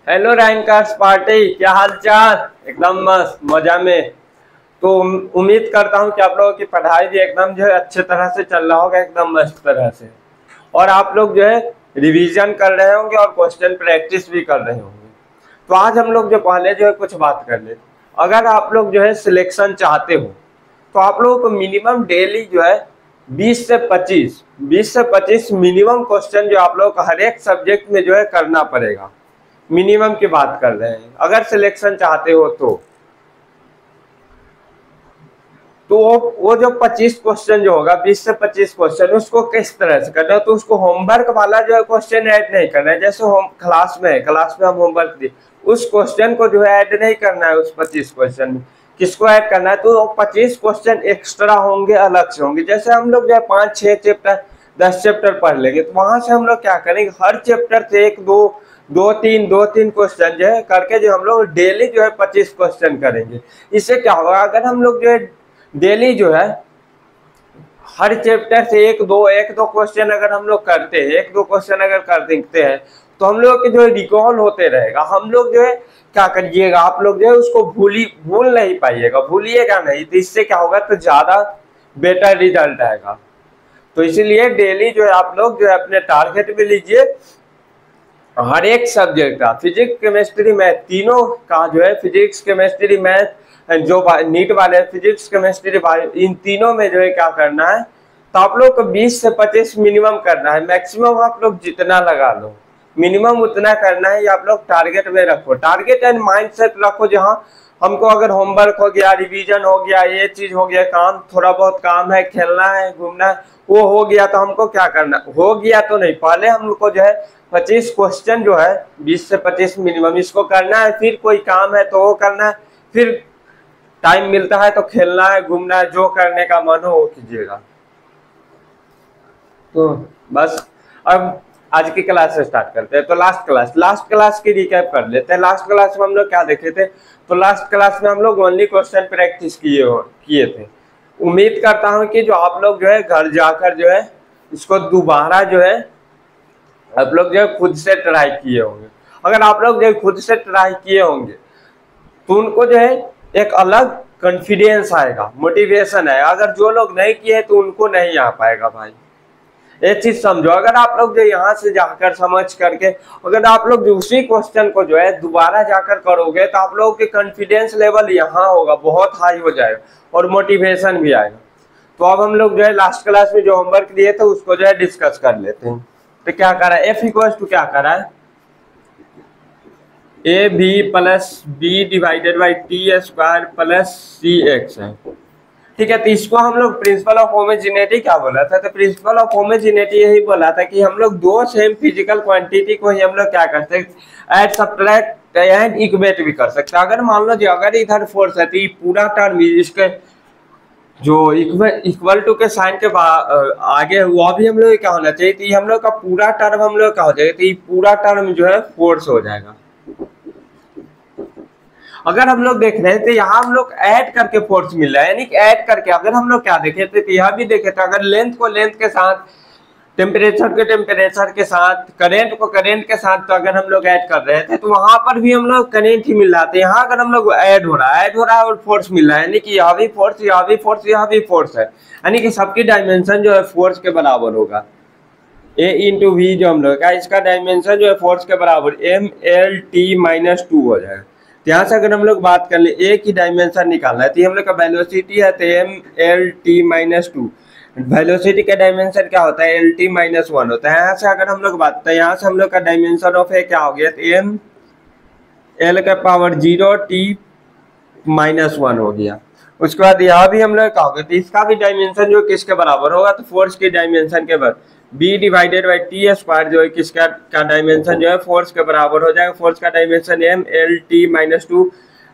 Hello rankers party, क्या हाल चाल। एकदम मस्त मजा में। तो उम्मीद करता हूँ कि आप लोगों की पढ़ाई भी एकदम जो है अच्छे तरह से चल रहा होगा, एकदम मस्त तरह से। और आप लोग जो है रिवीजन कर रहे होंगे और क्वेश्चन प्रैक्टिस भी कर रहे होंगे। तो आज हम लोग जो पहले जो है कुछ बात कर ले। अगर आप लोग जो है सिलेक्शन चाहते हो तो आप लोगों को मिनिमम डेली जो है 20 से 25 मिनिमम क्वेश्चन जो आप लोगों को हर एक सब्जेक्ट में जो है करना पड़ेगा। मिनिमम की बात कर रहे हैं, अगर सिलेक्शन चाहते हो तो वो जो 25 क्वेश्चन जो होगा, 20 से 25 क्वेश्चन, उसको किस तरह से करना है। तो उसको होमवर्क वाला जो है क्वेश्चन ऐड नहीं करना है। जैसे होम क्लास में हम होमवर्क दिए, उस क्वेश्चन को जो है ऐड नहीं करना है उस 25 क्वेश्चन में। किसको ऐड करना है, तो 25 क्वेश्चन एक्स्ट्रा होंगे, अलग से होंगे। जैसे हम लोग जो है 5-6 चैप्टर 10 चैप्टर पढ़ लेंगे, तो वहां से हम लोग क्या करेंगे, हर चैप्टर से एक दो दो तीन क्वेश्चन जो है करके जो हम लोग डेली जो है 25 क्वेश्चन करेंगे। इससे क्या होगा, अगर हम लोग जो है डेली जो है हर चैप्टर से एक दो क्वेश्चन अगर हम लोग करते हैं, एक दो क्वेश्चन अगर कर देखते हैं, तो हम लोग के जो है रिकॉल होते रहेगा। हम लोग जो है क्या करिएगा, आप लोग जो है उसको भूल नहीं पाइएगा, भूलिएगा नहीं। तो इससे क्या होगा, तो ज्यादा बेटर रिजल्ट आएगा। तो इसीलिए डेली जो है आप लोग जो है अपने टारगेट में लीजिए, हर एक सब्जेक्ट का, फिजिक्स केमिस्ट्री मैथ तीनों का जो है, फिजिक्स केमिस्ट्री मैथ जो नीट वाले फिजिक्स केमिस्ट्री इन तीनों में जो है क्या करना है, तो आप लोग को 20 से 25 मिनिमम करना है। मैक्सिमम आप लोग जितना लगा लो, मिनिमम उतना करना है। ये आप लोग टारगेट में रखो, टारगेट एंड माइंडसेट रखो। जहाँ हमको अगर होमवर्क हो गया, रिवीजन हो गया, ये चीज हो गया, काम थोड़ा बहुत काम है, खेलना है, घूमना है, वो हो गया, तो हमको क्या करना, हो गया तो नहीं, पहले हम लोग को जो है 25 क्वेश्चन जो है 20 से 25 मिनिमम इसको करना है। फिर कोई काम है तो वो करना है, फिर टाइम मिलता है तो खेलना है, घूमना है, जो करने का मन हो वो कीजिएगा। तो बस अब आज की क्लास से स्टार्ट करते हैं। तो लास्ट क्लास की रिकैप कर लेते हैं। लास्ट क्लास में हम लोग क्या देखे थे, तो लास्ट क्लास में हम लोग ओनली क्वेश्चन प्रैक्टिस किए थे। उम्मीद करता हूं कि जो आप लोग जो है घर जाकर जो है इसको दोबारा जो है आप लोग जो है खुद से ट्राई किए होंगे। अगर आप लोग जो है खुद से ट्राई किए होंगे तो उनको जो है एक अलग कॉन्फिडेंस आएगा, मोटिवेशन आएगा। अगर जो लोग नहीं किए तो उनको नहीं आ पाएगा भाई। एक चीज समझो, अगर आप लोग जो यहाँ से जाकर समझ करके अगर आप लोग जो उसी क्वेश्चन को जो है दोबारा जाकर करोगे, तो आप लोगों के कॉन्फिडेंस लेवल यहाँ होगा, बहुत हाई हो जाएगा और मोटिवेशन भी आएगा। तो अब हम लोग जो है लास्ट क्लास में जो होमवर्क दिए थे उसको जो है डिस्कस कर लेते हैं। तो क्या करा है, एफ इक्वल टू क्या करा है, a b plus b divided by T square plus c x है। ठीक है, तो इसको हम लोग प्रिंसिपल ऑफ होमोजेनिटी क्या बोला था, तो प्रिंसिपल ऑफ होमोजेनिटी यही बोला था कि हम लोग दो सेम फिजिकल क्वांटिटी को ही हम लोग क्या करते हैं, ऐड सब्ट्रैक्ट एंड इक्वेट भी कर सकते हैं। अगर मान लो जी अगर इधर फोर्स है तो ये पूरा टर्म इसके जो इक्वल टू के साइन के आगे वो भी हम लोग क्या होना चाहिए, तो हम लोग का पूरा टर्म हम लोग क्या हो जाएगा, तो ये पूरा टर्म जो है फोर्स हो जाएगा। अगर हम लोग देख रहे हैं तो यहाँ हम लोग ऐड करके फोर्स मिल रहा है, यानी कि ऐड करके अगर हम लोग क्या देखे थे, तो यहाँ भी देखे थे अगर लेंथ को लेंथ के साथ, टेम्परेचर के साथ, करंट को करंट के साथ, तो अगर हम लोग ऐड कर रहे थे तो वहां पर भी हम लोग करंट ही मिल रहा था। यहाँ अगर हम लोग ऐड हो रहा है और फोर्स मिल रहा है, यानी कि यहाँ भी फोर्स, यहाँ भी फोर्स, यहाँ भी फोर्स है, यानी कि सबकी डायमेंशन जो है फोर्स के बराबर होगा। ए इंटू वी जो हम लोग का, इसका डायमेंशन जो है फोर्स के बराबर MLT-2 हो जाएगा। यहाँ से अगर हम लोग बात कर ले, ए की डायमेंशन निकालना है, तो हम लोग का वेलोसिटी है तो MLT-2, वेलोसिटी का डायमेंशन क्या होता है, LT-1 होता है। यहाँ से अगर हम लोग बात करें, यहाँ से हम लोग का डायमेंशन ऑफ ए क्या हो गया, तो ML का पावर 0 T-1 हो गया। उसके बाद यहाँ भी हम लोग क्या होगा, तो इसका भी डायमेंशन जो किसके बराबर होगा, तो फोर्स के डायमेंशन के बराबर, b divided by T square जो है किसका का डायमेंशन जो है फोर्स के बराबर हो जाएगा। फोर्स का डायमेंशन MLT-2।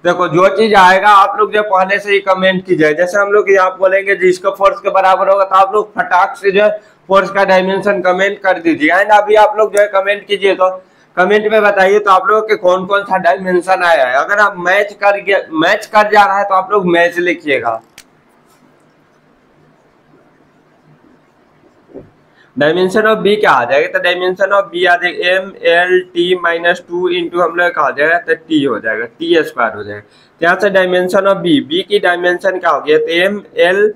देखो जो चीज आएगा आप लोग जो पहले से ही कमेंट कीजिए। जैसे हम लोग यहाँ बोलेंगे जिसका फोर्स के बराबर होगा, तो आप लोग फटाक से जो है फोर्स का डायमेंशन कमेंट कर दीजिए। एंड अभी आप लोग जो है कमेंट कीजिए, तो कमेंट में बताइए तो आप लोगों के कौन कौन सा डायमेंशन आया है। अगर आप मैच कर जा रहा है तो आप लोग मैच लिखिएगा, डायमेंशन ऑफ बी क्या आ जाएगा, तो डायमेंशन ऑफ बी आ जाएगा m L t minus two into हम लोग कहा जाएगा तो टी हो जाएगा, टी स्क्वायर हो जाएगा। तो यहाँ से डायमेंशन ऑफ बी, बी की डायमेंशन क्या हो गया, तो एम एल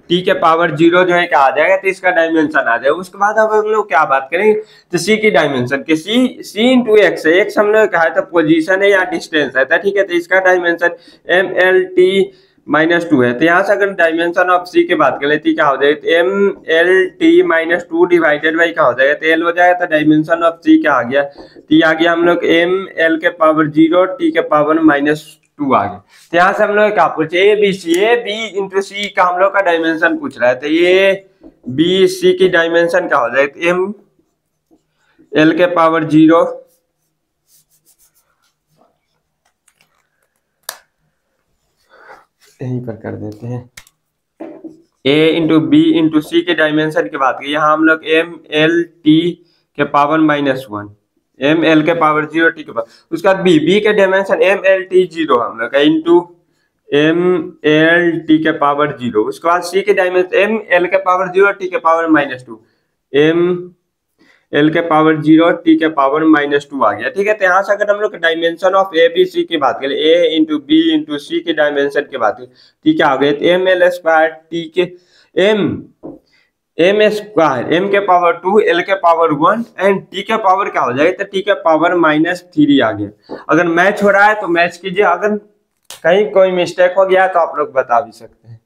टी के पावर 0 जो है क्या आ जाएगा, तो इसका डायमेंशन आ जाएगा। उसके बाद अब हम लोग क्या बात करेंगे, तो सी की डायमेंशन के सी इंटू एक्स है, एक्स हम लोग कहा है तो पोजीशन है या डिस्टेंस है, तो ठीक है, तो इसका डायमेंशन एम एल टी -2 है। तो यहाँ से अगर डायमेंशन ऑफ सी की बात करें तो क्या हो जाएगा, m L t -2 divided by क्या हो जाएगा, तो एल हो जाएगा। तो डायमेंशन ऑफ सी क्या आ गया, तो आ गया हम लोग एम एल के पावर 0 टी के पावर -2 आ गया। तो यहाँ से हम लोग क्या पूछे, ए बी इंटू सी का हम लोग का डायमेंशन पूछ रहा है। तो ये बी सी की डायमेंशन क्या हो जाएगा, एम एल के पावर 0 यहीं पर कर देते हैं, ए इंटू बी इंटू सी के डायमेंशन की बात की, यहाँ हम लोग एम एल टी के पावर -1 एम एल के पावर 0 टी के पावर, उसके बाद बी के डायमेंशन एम एल टी 0 हम लोग का इंटू एम एल टी के पावर 0। उसके बाद सी के डायमेंशन एम एल के पावर 0 टी के पावर -2 एम एल के पावर 0 टी के पावर -2 आ गया। ठीक है, तो यहाँ से अगर हम लोग dimension of A B C की बात करें, A into B into C की डायमेंशन की बात करें, ठीक है, आ गए एम एल स्क्वायर टी के एम स्क्वायर एम के पावर 2 एल के पावर 1 एंड टी के पावर क्या हो जाएगा, तो टी के पावर -3 आ गया। अगर मैच हो रहा है तो मैच कीजिए, अगर कहीं कोई मिस्टेक हो गया तो आप लोग बता भी सकते हैं।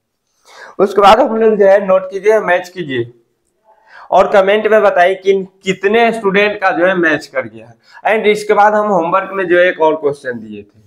उसके बाद हम लोग जो है नोट कीजिए, मैच कीजिए और कमेंट में बताइए कि कितने स्टूडेंट का जो है मैच कर गया है। एंड इसके बाद हम होमवर्क में जो है एक और क्वेश्चन दिए थे,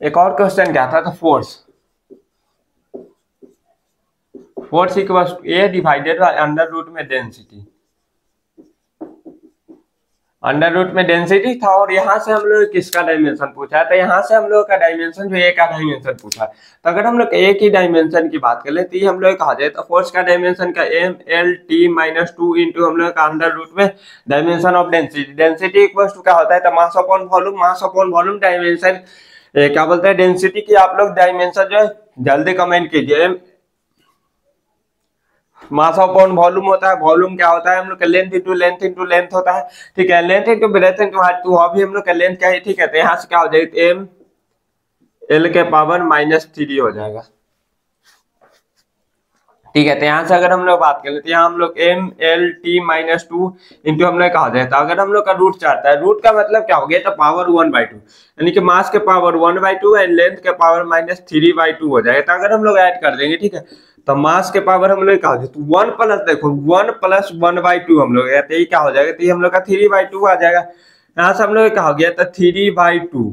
एक और क्वेश्चन क्या था, तो force equals a divided by under root में डेंसिटी, अंडर रूट में डेंसिटी था। और यहाँ से हम लोग किसका डायमेंशन पूछा है, तो यहाँ से हम लोग का डायमेंशन जो ए का डायमेंशन पूछा है। तो अगर हम लोग ए की डायमेंशन की बात करें तो ये हम लोग कहा जाए तो फोर्स का डायमेंशन का एम एल टी -2 इंटू हम लोग का अंडर रूट में dimension of density, density equal to क्या होता है, तो mass upon volume, mass upon volume dimension क्या बोलते हैं डेंसिटी की। आप लोग डायमेंशन जो है जल्दी कमेंट कीजिए, मास अपॉन वॉल्यूम होता है, वॉल्यूम क्या होता है हम लोग का लेंथ इंटू लेंथ होता है। ठीक है, length into breadth into height, तो अभी हम लोग का लेंथ क्या है, ठीक है, तो यहाँ से क्या हो जाएगा, एम एल के पावर -3 हो जाएगा। ठीक है, तो यहाँ से अगर हम लोग बात करें तो यहाँ हम लोग एम एल टी -2 इंटू हम लोग कहा जाए, तो अगर हम लोग का रूट चाहता है, रूट का मतलब क्या हो गया, तो पावर 1/2 यानी कि मास के पावर 1/2 एंड लेंथ के पावर -3/2 हो जाएगा। तो अगर हम लोग ऐड कर देंगे, ठीक है, तो मास के पावर हम लोग कहा तो 1 प्लस देखो 1 + 1/2 हम लोग, तो ये क्या हो जाएगा, तो ये हम लोग का 3/2 आ जाएगा। यहाँ से हम लोग क्या हो गया, तो 3/2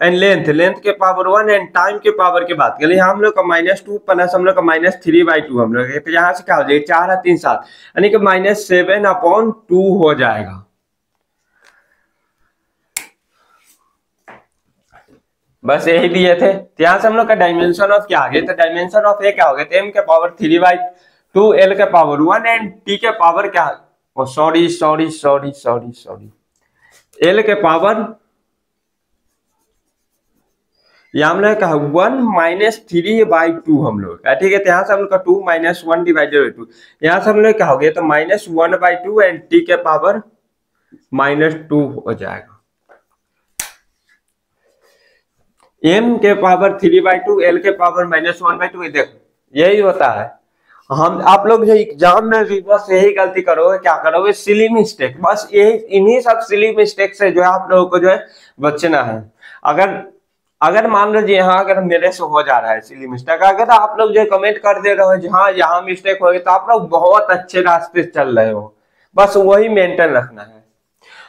एंड लेंथ के पावर 1 एंड टाइम के पावर की बात करें, हम लोग का -2 प्लस हम लोग का -3/2 हम लोग, तो यहाँ से क्या हो जाएगा 4 और 3 7 यानी कि -7/2 हो जाएगा। बस यही दिए थे। तो यहाँ से हम लोग का डायमेंशन ऑफ क्या आ गया, तो डायमेंशन ऑफ ए क्या हो गया, तो एम के पावर 3/2 एल के पावर 1 एंड टी के पावर क्या, सॉरी एल के पावर यहाँ हम लोग का 1 -3/2 हम लोग का, ठीक है, तो यहाँ से हम लोग का 2 - 1/2 यहाँ से हम लोग क्या हो गया, तो -1/2 एंड टी के पावर -2 हो जाएगा। m के पावर 3/2 l के पावर -1/2, देखो यही होता है। हम आप लोग जो एग्जाम में भी बस यही गलती करोगे, क्या करोगे, सिली मिस्टेक, बस यही इन्हीं सब सिली मिस्टेक से जो है आप लोगों को जो है बचना है। अगर मान लीजिए यहाँ अगर मेरे से हो जा रहा है सिली मिस्टेक, अगर आप लोग जो कमेंट कर दे रहे हो हाँ यहाँ मिस्टेक हो गई, तो आप लोग बहुत अच्छे रास्ते चल रहे हो, बस वही मेंटेन रखना है।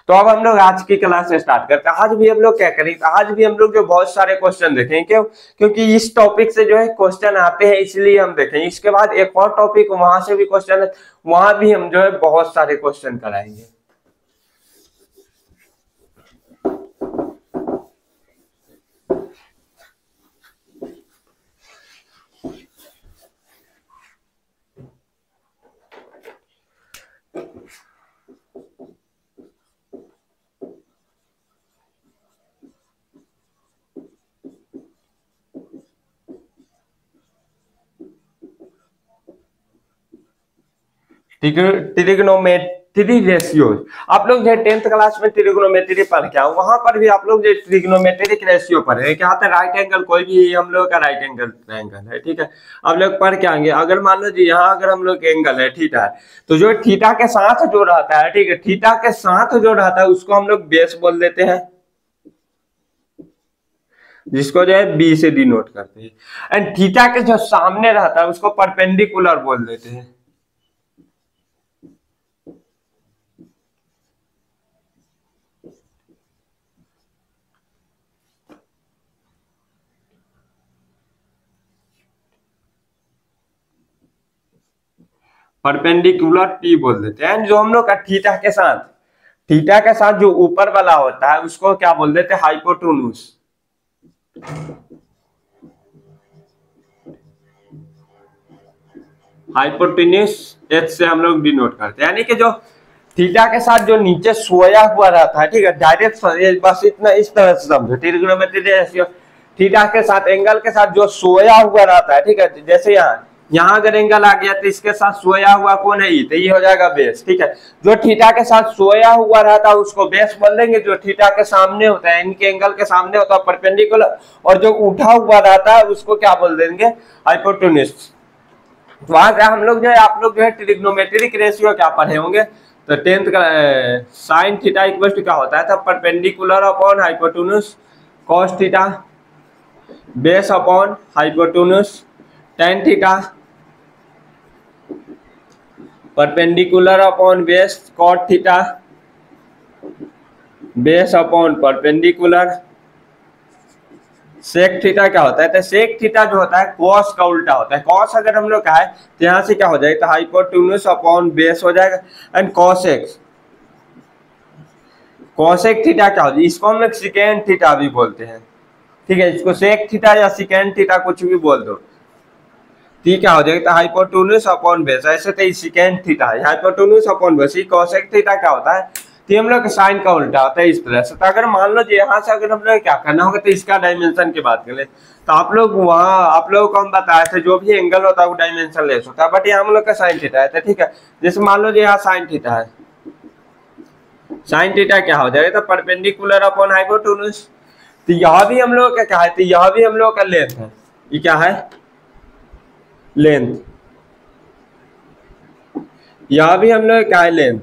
तो अब हम लोग आज की क्लास स्टार्ट करते हैं। आज भी हम लोग क्या करेंगे, आज भी हम लोग जो बहुत सारे क्वेश्चन देखेंगे, क्यों, क्योंकि इस टॉपिक से जो है क्वेश्चन आते हैं, इसलिए हम देखेंगे। इसके बाद एक और टॉपिक वहां से भी क्वेश्चन है, वहां भी हम जो है बहुत सारे क्वेश्चन कराएंगे। ट्रिग्नोमेट्री रेशियोज, आप लोग जो 10th क्लास में ट्रिग्नोमेट्री पढ़ के आओ, वहां पर भी आप लोग जो ट्रिग्नोमेट्रिक रेशियो पढ़े क्या होता है, राइट एंगल, कोई भी हम लोग का राइट एंगल ट्रायंगल है, ठीक है, आप लोग पढ़ के आएंगे। अगर मान लो जी यहाँ अगर हम लोग एंगल है थीटा है, तो जो थीटा के साथ जो रहता है, ठीक है, थीटा के साथ जो रहता है उसको हम लोग बेस बोल देते हैं, जिसको जो है बी से डिनोट करते हैं। एंड थीटा के जो सामने रहता है उसको परपेंडिकुलर बोल देते हैं। परपेंडिकुलर टी बोल देते हैं। जो हम लोग का थीटा के साथ जो ऊपर वाला होता है उसको क्या बोल देते हैं, हाइपोटेन्यूज। हाइपोटेन्यूज एच से हम लोग डिनोट करते हैं, यानी कि जो थीटा के साथ जो नीचे सोया हुआ रहता है, ठीक है, डायरेक्ट बस इतना इस तरह से समझो, ट्रिग्नोमेट्री रेशियो थीटा के साथ एंगल के साथ जो सोया हुआ रहता है, ठीक है, जैसे यहाँ अगर एंगल आ गया तो इसके साथ सोया हुआ कौन है, तो ये हो जाएगा बेस, ठीक है। जो थीटा के साथ सोया हुआ रहता है उसको बेस बोल देंगे, जो थीटा के सामने होता है, इनके एंगल के सामने होता है परपेंडिकुलर, और जो उठा हुआ रहता है उसको क्या बोल देंगे, हाइपोटेन्यूज। वहां से हम लोग जो है, आप लोग जो है ट्रिग्नोमेट्रिक रेशियो क्या पढ़े होंगे, तो 10th का साइन थीटा इक्वल टू क्या होता है, तब perpendicular upon hypotenuse cos theta base upon hypotenuse tan theta perpendicular upon base cot theta base upon perpendicular sec theta क्या होता है, तो सेक थीटा जो होता है कॉस का उल्टा होता है। कॉस अगर हम लोग का है तो यहां से क्या हो जाएगा, तो हाइपोटेन्यूज अपॉन बेस हो जाएगा, एंड कॉसेक थीटा क्या होता है, इसको हम लोग सिकेंड थीटा भी बोलते हैं, ठीक है, इसको सेक थीटा या सिकेंड थीटा कुछ भी बोल दो, ठीक क्या हो जाएगा, तो हाइपोटेन्यूज अपॉन बेस, ऐसे तो सिकेंड थीटा है, hypotenuse upon base. Cosec theta क्या होता है, तो हम लोग का साइन का उल्टा होता है इस तरह से। तो अगर मान लो यहाँ से अगर हम लोग क्या करना होगा, तो इसका डायमेंशन की बात करें तो आप लोग आप लोगों को हम बताए थे जो भी एंगल होता है वो डायमेंशन लेस होता है, बट यहाँ हम लोग का साइन थीटा है, तो ठीक है, जैसे मान लो यहाँ साइन थीटा है, साइन थीटा क्या हो जाएगा, तो परपेंडिकुलर अपॉन हाइपोटेन्यूज। तो यह भी हम लोग का क्या है, तो यह भी हम लोग का लेंथ है, ये क्या है, लेंथ, यह भी हम लोग क्या है, लेंथ,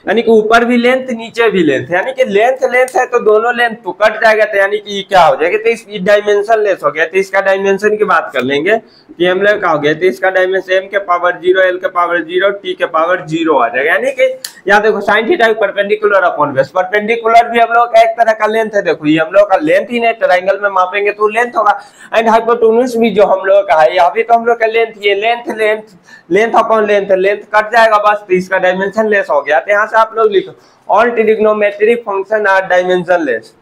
यानी कि ऊपर भी लेंथ नीचे भी लेंथ, यानी कि लेंथ है तो दोनों लेंथ तो कट जाएगा, तो यानी कि क्या हो जाएगा, तो इस डायमेंशन लेस हो गया। तो इसका डायमेंशन की बात कर लेंगे कि हम लोग क्या हो गया, तो इसका डायमेंशन m के पावर 0 l के पावर 0 t के पावर 0 आ जाएगा, यानी कि यहाँ देखो sine theta perpendicular upon base, perpendicular भी हम लोग का एक तरह का लेंथ है, देखो ये हम लोग का लेंथ ही नहीं, ट्रायंगल में मापेंगे तो लेंथ होगा, एंड हाइपोटेन्यूज भी जो हम लोग का है, यहाँ भी तो हम लोग का लेंथ, ये लेंथ अपॉन लेंथ कट जाएगा बस, तो इसका डायमेंशन लेस हो गया। तो यहाँ से आप लोग लिखो all trigonometric function are dimensionless.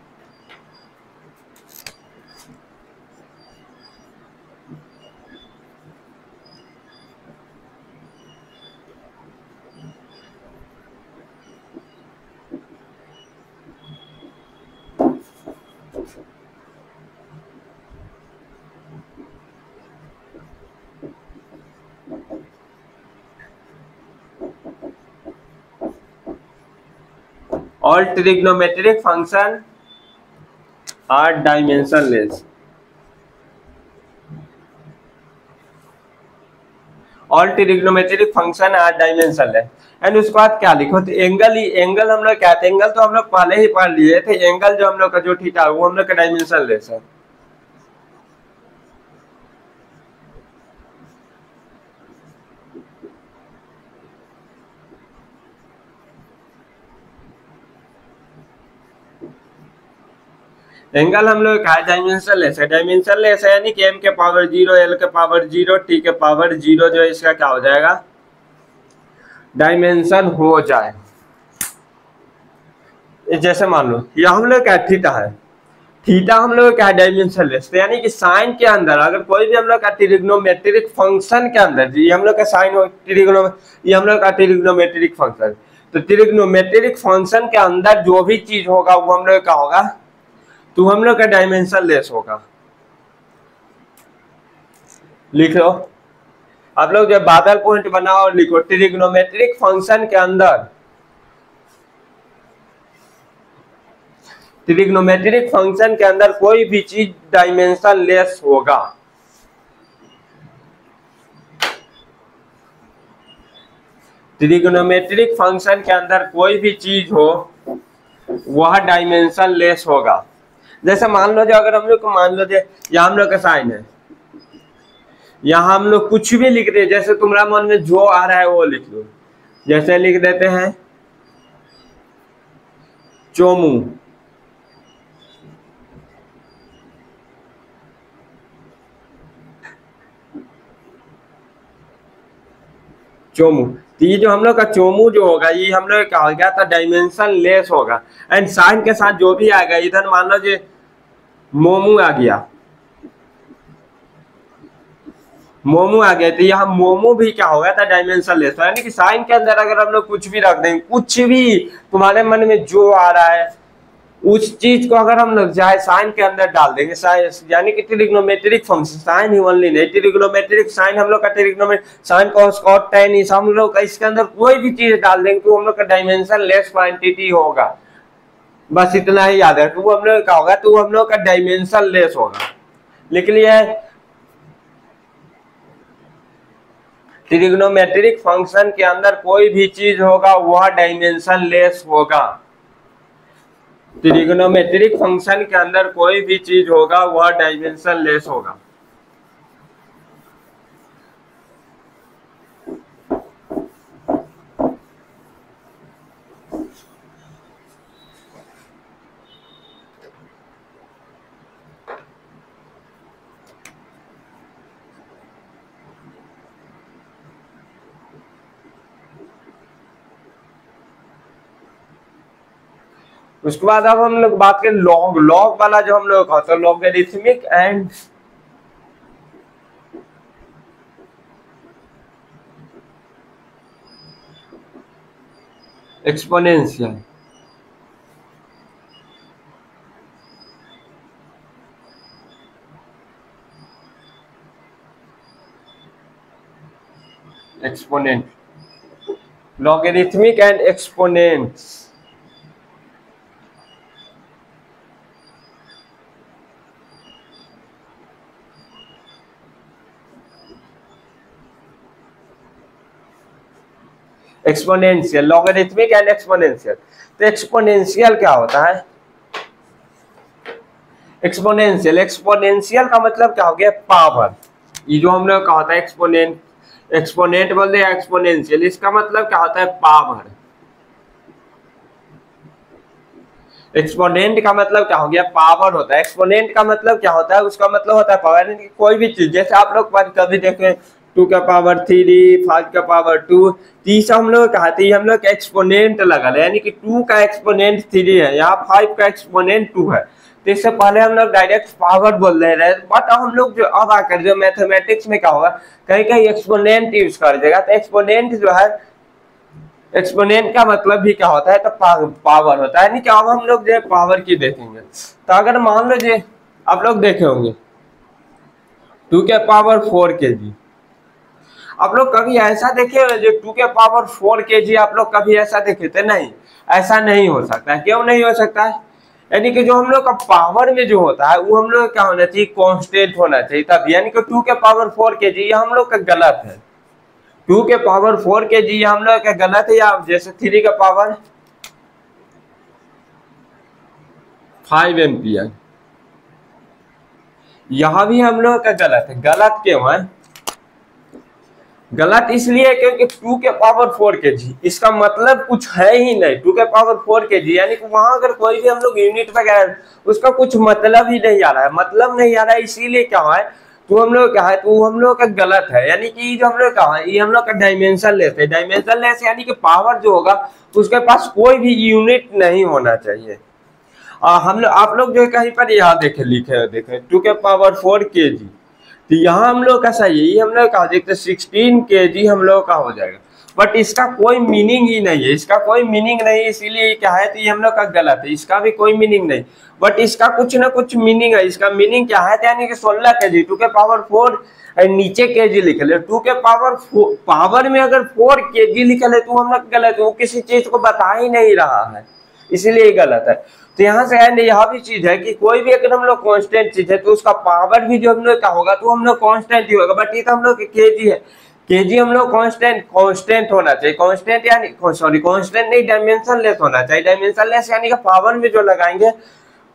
All trigonometric function are dimensionless. All trigonometric function are dimensionless. And उसके बाद क्या लिखो, तो एंगल हम लोग क्या थे, एंगल तो हम लोग पहले ही पढ़ लिए थे, एंगल जो हम लोग का जो थीटा है वो हम लोग का डायमेंशनलेस है। एंगल हम लोग का डायमेंशनलेस है, डायमेंशनलेस है यानी कि m के पावर 0 l के पावर 0 t के पावर 0 जो इसका क्या हो जाएगा, डायमेंशन हो जाए। जैसे मान लो ये हम लोग क्या थीटा है, थीटा हम लोग क्या डायमेंशनलेस, तो यानी कि साइन के अंदर अगर कोई भी हम लोग का ट्रिग्नोमेट्रिक फंक्शन के अंदर, ये हम लोग का साइन ये हम लोग का ट्रिग्नोमेट्रिक फंक्शन, तो ट्रिग्नोमेट्रिक फंक्शन के अंदर जो भी चीज होगा वो हम लोग का होगा, तो हम लोग का डायमेंशन लेस होगा। लिख लो आप लोग जब बादल पॉइंट बनाओ और लिखो ट्रिग्नोमेट्रिक फंक्शन के अंदर, ट्रिग्नोमेट्रिक फंक्शन के अंदर कोई भी चीज डायमेंशन लेस होगा। ट्रिग्नोमेट्रिक फंक्शन के अंदर कोई भी चीज हो वह डायमेंशन लेस होगा। जैसे मान लो जो अगर हम लोग को मान लो जो यहाँ हम लोग का साइन है, यहाँ हम लोग कुछ भी लिख दे, जैसे तुम्हारा मन में जो आ रहा है वो लिख लो। जैसे लिख देते हैं चोमू, चोमू, तो ये जो हम लोग का चोमू जो होगा ये हम लोग क्या हो गया था, डायमेंशन लेस होगा। एंड साइन के साथ जो भी आएगा, इधर मान लो जो मोमू आ गया, मोमू आ गया, तो यहाँ मोमू भी क्या होगा था, डायमेंशन लेस। यानी कि साइन के अंदर अगर हम लोग कुछ भी रख देंगे, कुछ भी तुम्हारे मन में जो आ रहा है उस चीज को अगर हम लोग चाहे साइन के अंदर डाल देंगे, यानी कि ट्रिग्नोमेट्रिक फंक्शन, साइन ही ओनली नहीं, ट्रिग्नोमेट्रिक साइन हम लोग का trigonometric sine cos cot tan इस हम लोग का इसके अंदर कोई भी चीज डाल देंगे तो हम लोग का डायमेंशन लेस क्वांटिटी होगा। बस इतना ही याद है, तो वो हम लोग क्या होगा, तो हम लोग का डायमेंशन लेस होगा। लिख लिया है, ट्रिग्नोमेट्रिक फंक्शन के अंदर कोई भी चीज होगा वह डायमेंशन लेस होगा। ट्रिग्नोमेट्रिक फंक्शन के अंदर कोई भी चीज होगा वह डायमेंशन लेस होगा। उसके बाद अब हम लोग बात करें लॉग, लॉग वाला जो हम लोग होता है logarithmic and exponential. Exponent, logarithmic and exponents. Exponential, logarithmic and exponential. तो एक्सपोनेंशियल क्या होता है, एक्सपोनेंशियल, एक्सपोनेंशियल का मतलब क्या हो गया, पावर। ये जो हम लोग का होता है एक्सपोनेंट, एक्सपोनेंट बोलते हैं एक्सपोनेंशियल, इसका मतलब क्या होता है, पावर। एक्सपोनेंट का मतलब क्या हो गया, पावर होता है। एक्सपोनेंट का मतलब क्या होता है, उसका मतलब होता है पावर। कोई भी चीज, जैसे आप लोग कभी देखें 2 का पावर 3, 5 का पावर 2, तीस हम लोग कहते हैं, हम लोग का एक्सपोनेंट लगा है, यानी कि 2 का एक्सपोनेंट 3 है, यहाँ 5 का एक्सपोनेंट 2 है। तो इससे पहले हम लोग डायरेक्ट पावर बोल रहे, बट हम लोग जो अब आकर जो मैथमेटिक्स में क्या होगा, कहीं कहीं एक्सपोनेंट यूज कर देगा। तो एक्सपोनेंट जो है, एक्सपोनेंट का मतलब भी क्या होता है, तो पावर होता है। यानी कि अब हम लोग जो पावर की देखेंगे, तो अगर मान लो जो आप लोग देखे होंगे 2 के पावर 4 kg, आप लोग कभी ऐसा देखे जो 2 के पावर 4 kg आप लोग कभी ऐसा देखे थे, नहीं, ऐसा नहीं हो सकता है। क्यों नहीं हो सकता है, यानी कि जो हम लोग का पावर में जो होता है वो हम लोग क्या होना चाहिए, कांस्टेंट होना चाहिए तब। यानी कि 2 के पावर 4 kg ये हम लोग का गलत है, 2 के पावर 4 kg ये हम लोग का गलत है। या जैसे 3 का पावर 5 एम्पियर, यहां भी हम लोग का गलत है। गलत क्यों है, गलत इसलिए क्योंकि 2 के पावर 4 kg इसका मतलब कुछ है ही नहीं। 2 के पावर 4 kg यानी कि वहां अगर कोई भी हम लोग यूनिट वगैरह, उसका कुछ मतलब ही नहीं आ रहा है, मतलब नहीं आ रहा है। इसीलिए क्या है, तो हम लोग क्या है, तो हम लोग का गलत है। यानी कि जो हम लोग क्या है, ये हम लोग का डायमेंशन लेस है। डायमेंशन लेस यानी कि पावर जो होगा उसके पास कोई भी यूनिट नहीं होना चाहिए। हम लोग, आप लोग जो कहीं पर यहाँ देखे लिखे देखे 2 के पावर 4 kg, तो यहाँ हम लोग का सही है, हम लोग का देखते 16 kg हम लोग का हो जाएगा। बट इसका कोई मीनिंग ही नहीं है, इसका कोई मीनिंग नहीं, इसीलिए क्या है तो ये हम लोग का गलत है, इसका भी कोई मीनिंग नहीं। बट इसका कुछ ना कुछ मीनिंग है। इसका मीनिंग क्या है, यानी कि 16 kg, 2 के पावर 4 नीचे kg लिख ले, 2 के पावर में अगर 4 kg लिखा ले तो हम लोग गलत है, वो किसी चीज को बता ही नहीं रहा है, इसीलिए गलत है। तो यहाँ से एंड यह भी चीज है कि कोई भी अगर हम लोग कांस्टेंट चीज है तो उसका पावर भी जो हम लोग का होगा तो हम लोग कांस्टेंट ही होगा। बट ये तो हम लोग केजी है, केजी हम लोग कांस्टेंट होना चाहिए, कांस्टेंट यानी सॉरी कांस्टेंट नहीं, डायमेंशन लेस होना चाहिए। डायमेंशन लेस यानी कि पावर में जो लगाएंगे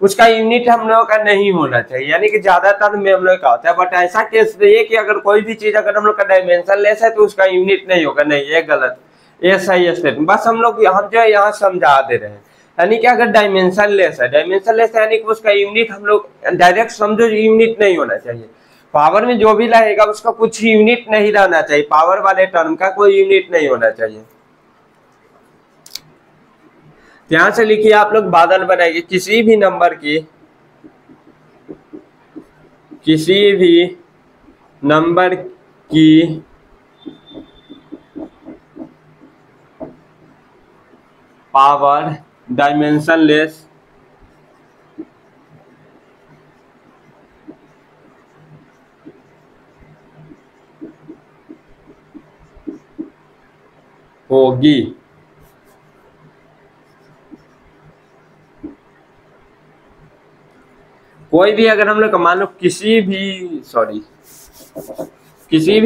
उसका यूनिट हम लोग का नहीं होना चाहिए, यानी कि ज्यादातर में हम लोग का होता है। बट ऐसा केस नहीं है कि अगर कोई भी चीज अगर हम लोग का डायमेंशन लेस है तो उसका यूनिट नहीं होगा, नहीं, ये गलत, ये सही स्टेटमेंट। बस हम लोग हम जो है यहाँ समझा दे रहे हैं, यानी कि अगर डायमेंशन लेस है, डायमेंशन लेस यानी कि उसका यूनिट हम लोग डायरेक्ट समझो यूनिट नहीं होना चाहिए। पावर में जो भी लगेगा उसका कुछ यूनिट नहीं रहना चाहिए, पावर वाले टर्म का कोई यूनिट नहीं होना चाहिए। ध्यान से लिखिए आप लोग, बादल बनाइए, किसी भी नंबर की पावर डायमेंशन लेस होगी। कोई भी अगर हम लोग मान लो किसी भी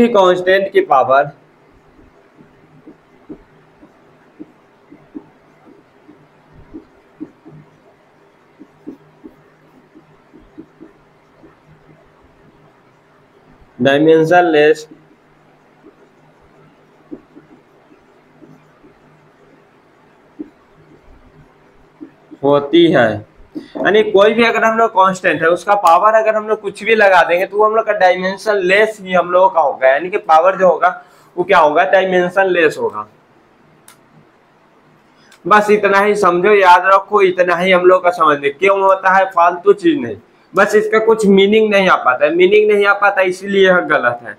कांस्टेंट की पावर डायमेंशन लेस होती है, यानी कोई भी अगर हम लोग कांस्टेंट है उसका पावर अगर हम लोग कुछ भी लगा देंगे तो हम लोग का डायमेंशन लेस ही हम लोगों का होगा, यानी कि पावर जो होगा वो क्या होगा, डायमेंशन लेस होगा। बस इतना ही समझो, याद रखो, इतना ही हम लोग का समझने क्यों होता है, फालतू चीज नहीं, बस इसका कुछ मीनिंग नहीं आ पाता, मीनिंग नहीं आ पाता इसलिए यह गलत है।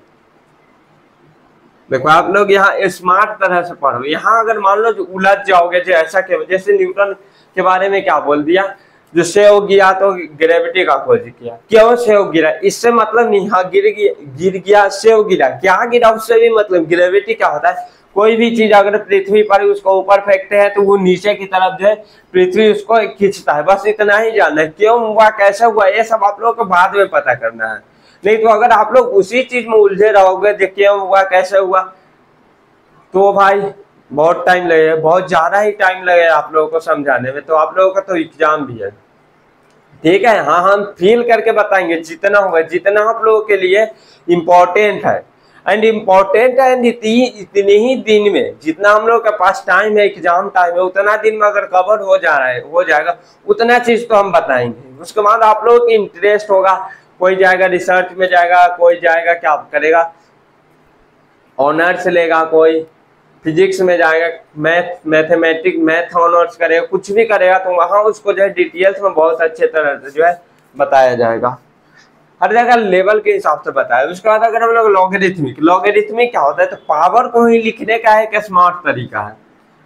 देखो आप लोग यहाँ स्मार्ट तरह से पढ़ो, यहाँ अगर मान लो जो उलझ जाओगे, जो ऐसा क्यों, जैसे न्यूटन के बारे में क्या बोल दिया, जो सेव गिरा तो ग्रेविटी का खोज किया, क्यों सेव गिरा, इससे मतलब नहीं, हाँ गिर गया सेव गिरा, क्या गिरा उससे भी मतलब, ग्रेविटी क्या होता है, कोई भी चीज अगर पृथ्वी पर उसको ऊपर फेंकते हैं तो वो नीचे की तरफ जो है पृथ्वी उसको खींचता है, बस इतना ही जानना है। क्यों हुआ, कैसे हुआ, ये सब आप लोग को बाद में पता करना है, नहीं तो अगर आप लोग उसी चीज में उलझे रहोगे जो क्यों हुआ कैसे हुआ तो भाई बहुत टाइम लगेगा, बहुत ज्यादा ही टाइम लगेगा आप लोगों को समझाने में, तो आप लोगों का तो एग्जाम भी है, ठीक है। हाँ, हम फील करके बताएंगे जितना होगा, जितना आप लोगों के लिए इम्पोर्टेंट है, एंड इम्पोर्टेंट है, एंड इतने ही दिन में जितना हम लोग के पास टाइम है, एग्जाम टाइम है, उतना दिन में अगर कवर हो जाएगा उतना चीज तो हम बताएंगे। उसके बाद आप लोगों की इंटरेस्ट होगा, कोई जाएगा रिसर्च में जाएगा, कोई जाएगा क्या करेगा ऑनर्स लेगा, कोई फिजिक्स में जाएगा, मैथ ऑनर्स करेगा, कुछ भी करेगा तो वहां उसको जो है डिटेल्स में बहुत अच्छे तरह से जो है बताया जाएगा, हर जगह लेवल के हिसाब से बताया। उसके बाद अगर हम लोग लॉगरिथमिक क्या होता है, तो पावर को ही लिखने का एक स्मार्ट तरीका है।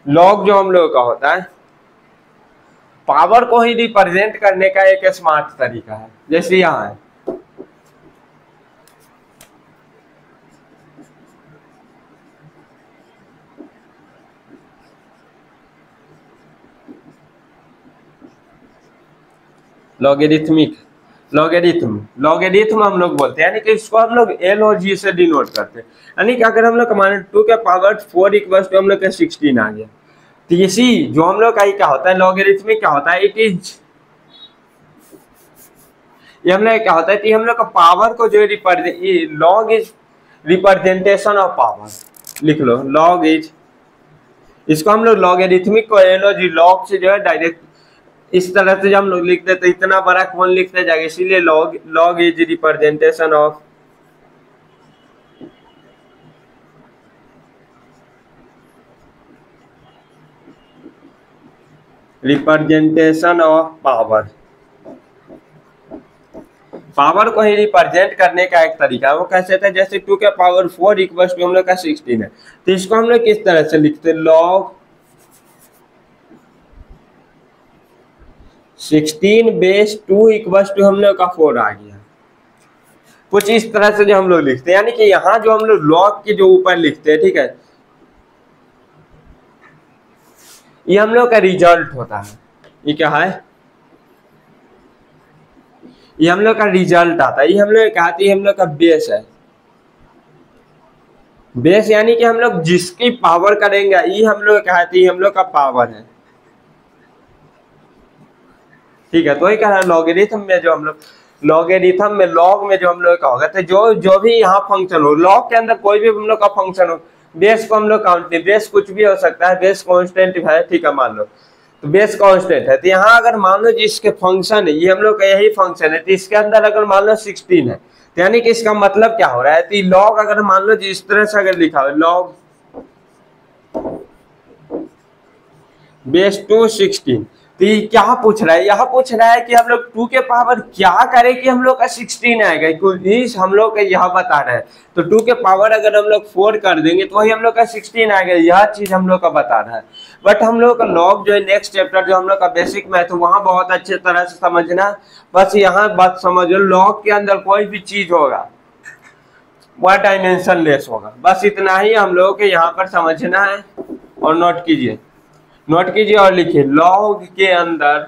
लॉग जो हम लोग का होता है पावर को ही रिप्रेजेंट करने का एक स्मार्ट तरीका है, जैसे यहाँ है लॉगरिथम हम लोग बोलते हैं, यानी कि इसको हम लोग एल और जी से डिनोट करते हैं, यानी कि अगर हम लोग मान 2 के पावर 4 इक्वल्स टू हम लोग का 16 आ गया, तो इसी जो हम लोग का क्या होता है लॉगरिथमिक क्या होता है, ये हम लोग क्या होता है कि हम लोग का पावर को जो log is representation of power, लिख लो लॉग इज, इसको हम लोग लॉगरिथमिक को एल और जी लॉग से जो है डायरेक्ट इस तरह से जब हम लोग लिखते तो इतना बड़ा कौन लिखते जाएगा, इसीलिए log is representation of power. Power को ही रिप्रेजेंट करने का एक तरीका है। वो कैसे था, जैसे 2 के पावर 4 इक्वल्स टू हम लोग का 16 है, तो इसको हम लोग किस तरह से लिखते हैं, log 16 बेस 2 इक्वल्स टू हम लोग का 4 आ गया। कुछ इस तरह से जो हम लोग लिखते हैं, यानी कि यहाँ जो हम लोग log के जो ऊपर लिखते हैं, ठीक है, ये हम लोग का रिजल्ट होता है। ये क्या है, ये हम लोग का रिजल्ट आता है। ये हम लोग कहते हैं हम लोग का बेस है। बेस यानी कि हम लोग जिसकी पावर करेंगे, ये हम लोग कहते हैं हम लोग का पावर है, ठीक है। तो ये कह रहा है लॉगरिथम में जो हम लोग लॉगरिथम में लॉग में जो हम लोग का होगा, तो जो भी यहाँ फंक्शन हो, लॉग के अंदर कोई भी हम लोग का फंक्शन हो, बेस को हम लोग काउंट नहीं, बेस कुछ भी हो सकता है, बेस कांस्टेंट है, ठीक है, मान लो तो बेस कांस्टेंट है। तो यहाँ अगर मान लो जिसके फंक्शन है, ये हम लोग का यही फंक्शन है, तो इसके अंदर अगर मान लो 16 है, तो यानी कि इसका मतलब क्या हो रहा है, तो लॉग अगर मान लो जिस तरह से अगर लिखा हो, लॉग बेस 2 16, तो ये क्या पूछ रहा है, यहाँ पूछ रहा है कि हम लोग 2 के पावर क्या करें कि हम लोग का 16 आएगा, क्योंकि हम लोग का यह बता रहा है। तो 2 के पावर अगर हम लोग 4 कर देंगे तो वही हम लोग का 16 आएगा, यह चीज हम लोग का बता रहा है। बट हम लोग का लॉग जो है नेक्स्ट चैप्टर जो हम लोग का बेसिक मैथ, वहां बहुत अच्छे तरह से समझना। बस यहाँ बात समझो, लॉग के अंदर कोई भी चीज होगा वह डायमेंशन लेस होगा, बस इतना ही हम लोगों के यहाँ पर समझना है। और नोट कीजिए और लिखिए, लॉग के अंदर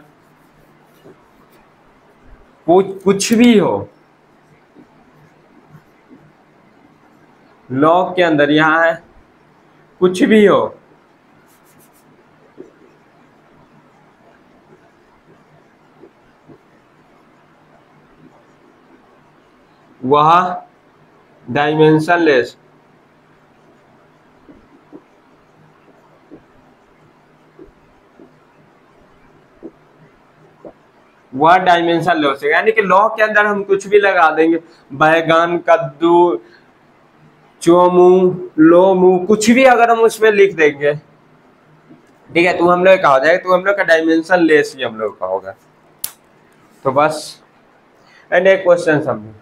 कुछ भी हो, लॉग के अंदर यहाँ है कुछ भी हो, वह डायमेंशन लेस है, यानी कि लॉग के अंदर हम कुछ भी लगा देंगे, बैगन, कद्दू, चोमू, लोमू, कुछ भी अगर हम उसमें लिख देंगे, ठीक है, तो हम लोग का हो जाएगा, तो हम लोग का डायमेंशन लेस ही हम लोग का होगा। तो बस एंड एक क्वेश्चन समझो,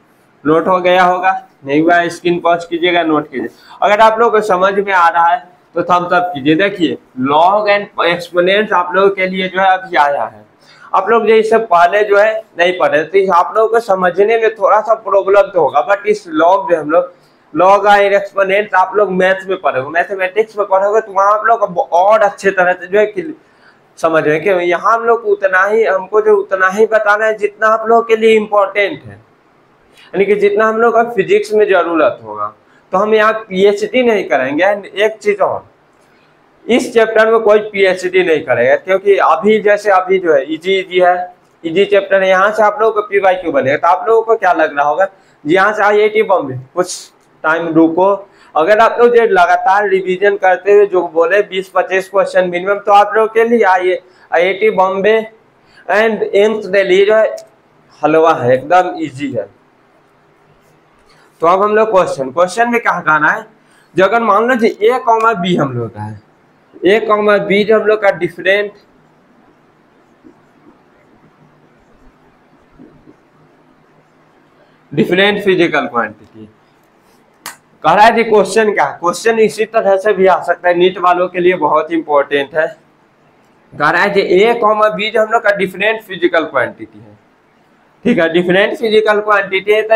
नोट हो गया होगा, नहीं हुआ स्क्रीन पॉज कीजिएगा, नोट कीजिए। अगर आप लोग को समझ में आ रहा है तो थम्स अप कीजिए। देखिए लॉग एंड एक्सपोनेंट्स आप लोगों के लिए जो है अभी आया है, आप लोग जो इससे पहले जो है नहीं पढ़े, तो आप लोगों को समझने में थोड़ा सा प्रॉब्लम तो होगा। बट इस लॉग जो हम लोग लॉग एंड एक्सपोनेंट्स आप लोग मैथ्स में पढ़ोगे, मैथमेटिक्स में पढ़ोगे, तो वहाँ आप लोग और अच्छे तरह से जो है समझ रहे कि यहाँ हम लोग उतना ही बताना है जितना आप लोगों के लिए इम्पोर्टेंट है, यानी कि जितना हम लोग का फिजिक्स में जरूरत होगा। तो हम यहाँ पीएचडी नहीं करेंगे। एक चीज और, इस चैप्टर में कोई पीएचडी नहीं करेगा, क्योंकि अभी जो है इजी चैप्टर है, यहाँ से आप लोगों को पीवाईक्यू बनेगा। तो आप लोगों को क्या लग रहा होगा, यहाँ से IIT बॉम्बे, कुछ टाइम रुको, अगर आप लोग जो लगातार रिवीजन करते हुए जो बोले 20-25 क्वेश्चन मिनिमम, तो आप लोग के लिए IIT Bombay and AIIMS Delhi जो है हलवा है, एकदम इजी है। तो अब हम लोग क्वेश्चन में क्या कहना है, जो अगर मान लो A, B हम लोग का है, A, B जो हम लोग का डिफरेंट फिजिकल क्वांटिटी कह रहा है जी। क्वेश्चन इसी तरह से भी आ सकता है, नीट वालों के लिए बहुत इंपॉर्टेंट है। कह रहा है जी A, B जो हम लोग का डिफरेंट फिजिकल क्वांटिटी है, ठीक है, डिफरेंट फिजिकल क्वांटिटी है। तो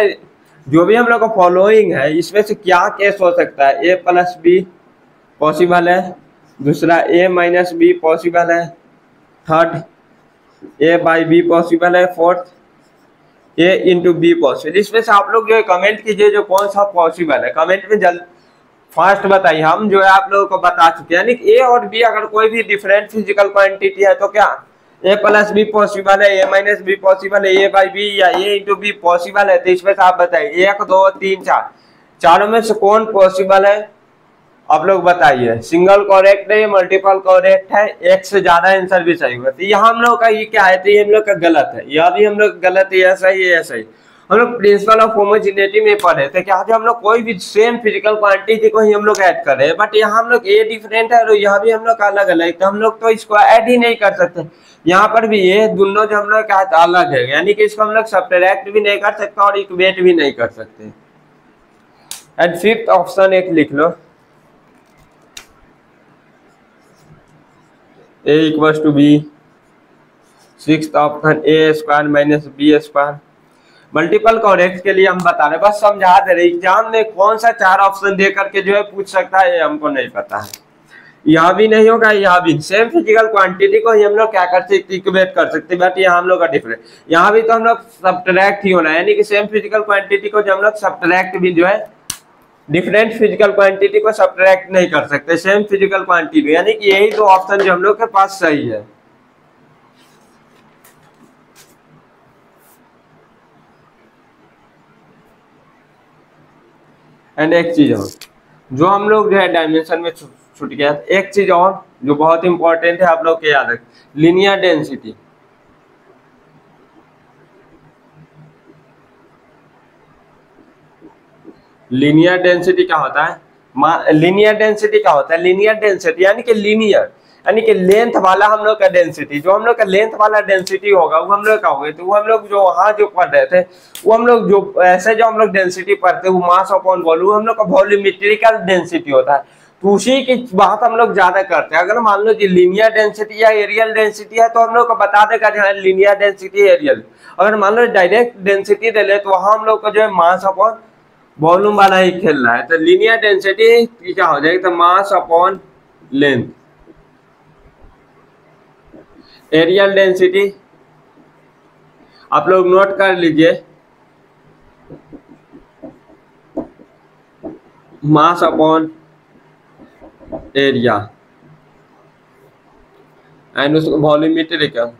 जो भी हम लोग का फॉलोइंग है, इसमें से क्या केस हो सकता है, A + B पॉसिबल है, दूसरा A - B पॉसिबल है, थर्ड A/B पॉसिबल है, फोर्थ A × B पॉसिबल। इसमें से आप लोग जो है कमेंट कीजिए जो कौन सा पॉसिबल है, कमेंट में जल्द फास्ट बताइए। हम जो है आप लोगों को बता चुके हैं, यानी A और B अगर कोई भी डिफरेंट फिजिकल क्वांटिटी है तो क्या A + B पॉसिबल है, A - B पॉसिबल है, A/B या A × B पॉसिबल है। तो इसमें से आप बताइए 1 2 3 4 चारों में से कौन पॉसिबल है, आप लोग बताइए। सिंगल करेक्ट है, मल्टीपल करेक्ट है, एक से ज्यादा आंसर भी सही होगा। तो यहाँ हम लोग का ये क्या है, तो ये हम लोग का गलत है, यह भी हम लोग गलत है, ऐसा ही है, ऐसा ही। हम लोग प्रिंसिपल ऑफ होमोजेनिटी में पढ़े थे क्या, जो हम लोग कोई भी सेम फिजिकल क्वांटिटी को ही हम लोग ऐड कर रहे हैं, बट यहाँ हम लोग ए डिफरेंट है और यहाँ भी हम लोग अलग अलग, तो हम लोग तो इसको ऐड ही नहीं कर सकते। यहाँ पर भी ये दोनों जो हम लोग क्या अलग है, यानी कि इसको हम लोग सब्ट्रैक्ट भी नहीं कर सकते और इक्वेट भी नहीं कर सकते। एंड फिफ्थ ऑप्शन एक लिख लो, a equals to b. Sixth option a square minus b square. Multiple correct के लिए हम बता रहे, बस समझा दे रहे, एग्जाम में कौन सा 4 ऑप्शन दे करके जो है पूछ सकता है, ये हमको नहीं पता है। यहाँ भी नहीं होगा, यहाँ भी सेम फिजिकल क्वांटिटी को ही हम लोग क्या कर सकते, इक्वेट कर सकते, बट यहाँ हम लोग का डिफरेंट। यहाँ भी तो हम लोग सब्ट्रैक्ट ही होना है, यानी कि सेम फिजिकल क्वांटिटी को जब हम लोग सब्ट्रैक्ट भी जो है डिफरेंट फिजिकल क्वांटिटी को सब्ट्रैक्ट नहीं कर सकते, सेम फिजिकल क्वांटिटी, यानी कि यही 2 ऑप्शन जो हम लोग के पास सही है। एंड एक चीज और जो हम लोग जो है डायमेंशन में छूट गया, एक चीज और जो बहुत इंपॉर्टेंट है आप लोग के याद रखें, लीनियर डेंसिटी। लीनियर डेंसिटी क्या होता है, लीनियर डेंसिटी क्या होता है, लीनियर डेंसिटी यानी कि लीनियर यानी कि लेंथ वाला हम लोग का डेंसिटी, जो हम लोग का लेंथ वाला डेंसिटी होगा वो हम लोग का होगा, तो वो हम लोग जो वहां जो पढ़ रहे थे, वो हम लोग जो ऐसे जो हम लोग डेंसिटी पढ़ते हैं वो मास अपॉन वॉल्यूम हम लोग का वॉल्यूमेट्रिकल डेंसिटी होता है, तो उसी की बात हम लोग ज्यादा करते हैं। अगर मान लो जी लीनियर डेंसिटी या एरियल डेंसिटी है तो हम लोग को बता देगा जो है लीनियर डेंसिटी एरियल। अगर मान लो डायरेक्ट डेंसिटी दे ले तो वहां हम लोग को जो है मास अपॉन वॉल्यूम वाला ही खेलना है, तो लीनियर डेंसिटी क्या हो जाएगी, तो mass upon length. Areal density आप लोग नोट कर लीजिए, मास अपॉन एरिया, एंड उसको वॉल्यूमेट्रिकल।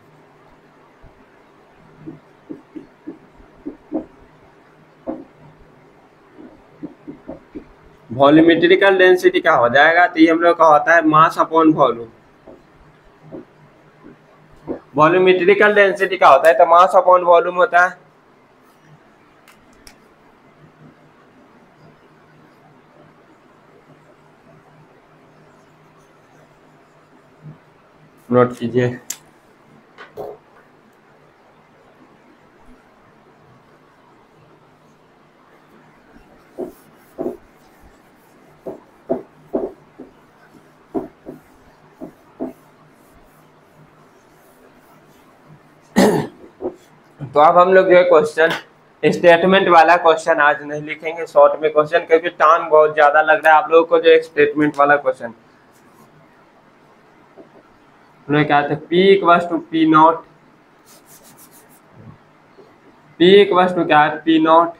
वॉल्यूमेट्रिकल डेंसिटी क्या हो जाएगा, तो ये हम लोग का होता है मास अपॉन वॉल्यूम। वॉल्यूमेट्रिकल डेंसिटी क्या होता है, तो मास अपॉन वॉल्यूम होता है। नोट कीजिए, तो अब हम लोग जो है क्वेश्चन स्टेटमेंट वाला क्वेश्चन आज नहीं लिखेंगे, शॉर्ट में क्वेश्चन, क्योंकि टाइम बहुत ज्यादा लग रहा है आप लोगों को। जो एक स्टेटमेंट वाला क्वेश्चन क्या था, P equals to P naught, P equals to क्या है, P नॉट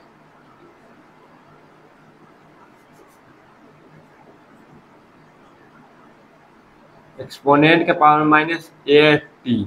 एक्सपोनेंट के पावर माइनस AT।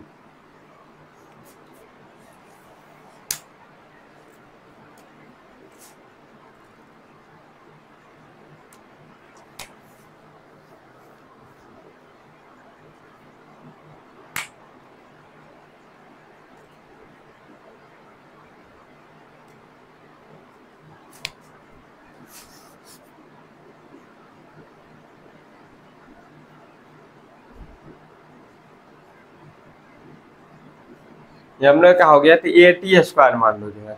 ये हम लोग क्या हो गया, तो AT स्क्वायर मान लो जो है,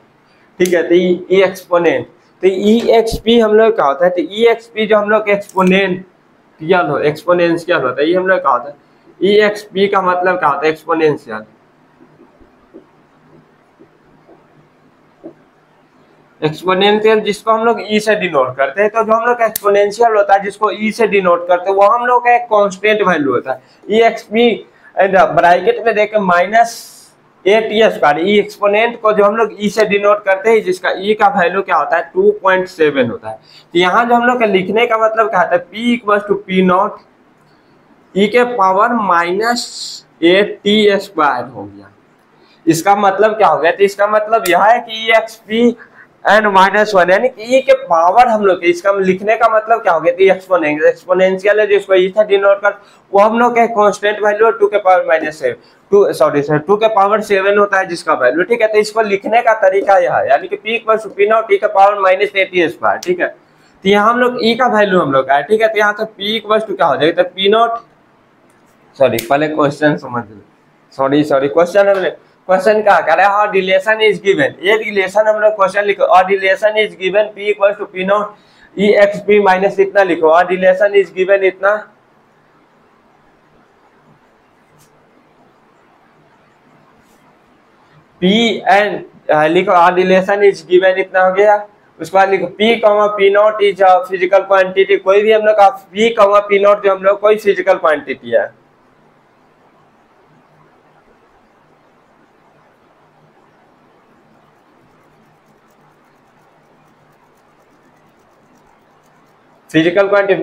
ठीक है। तो ई एक्सपोनेंट, तो EXP हम लोग क्या होता है, तो EXP जो हम लोग एक्सपोनेंशियल हो, एक्सपोनेंशियल होता है, ये हम लोग क्या होता है, EXP का मतलब क्या होता है, एक्सपोनेंशियल। एक्सपोनेंशियल जिसको हम लोग ई से डिनोट करते हैं, तो जो हम लोग एक्सपोनेंशियल होता है जिसको ई से डिनोट करते हैं वो हम लोग का एक कांस्टेंट वैल्यू होता है। EXP ब्रैकेट में देख minus AT square, E exponent को जो हम लोग ई से डिनोट करते हैं जिसका ई का वैल्यू क्या होता है 2.7 होता है। तो यहाँ जो हम लोग का लिखने का मतलब क्या होता है, P equal to P not e के पावर माइनस AT स्क्वायर हो गया। इसका मतलब क्या हो गया, तो इसका मतलब यह है कि EXP एन माइनस वन, यानी कि ई के पावर हम लोग इसका लिखने का मतलब क्या हो गया, एक्सपोनेंशियल है जिसको ई था डिनोट कर, वो हम लोग के कांस्टेंट वैल्यू 2 के power minus 7, two sorry sir 2 के पावर 7 होता है जिसका वैल्यू, ठीक है। तो इसको लिखने का तरीका यह है, यानी कि P equal to P naught T के पावर माइनस 80 ठीक है। तो यहाँ हम लोग ई का वैल्यू हम लोग आए, ठीक है। तो यहाँ से पी इक्वल टू क्या हो जाएगा, तो पी नॉट, सॉरी पहले क्वेश्चन समझ लो, सॉरी क्वेश्चन क्या कह रहा है, हाउ रिलेशन इज गिवन, ये रिलेशन हम लोग क्वेश्चन लिखो, और relation is given p equal to P naught E X P minus इतना लिखो, और रिलेशन इज गिवन इतना p एंड लिखो, और रिलेशन इज गिवन इतना हो गया। उसके बाद लिखो p comma p not is physical quantity, कोई भी हम लोग का p कॉमा पी नॉट जो हम लोग कोई फिजिकल क्वांटिटी है, physical quantity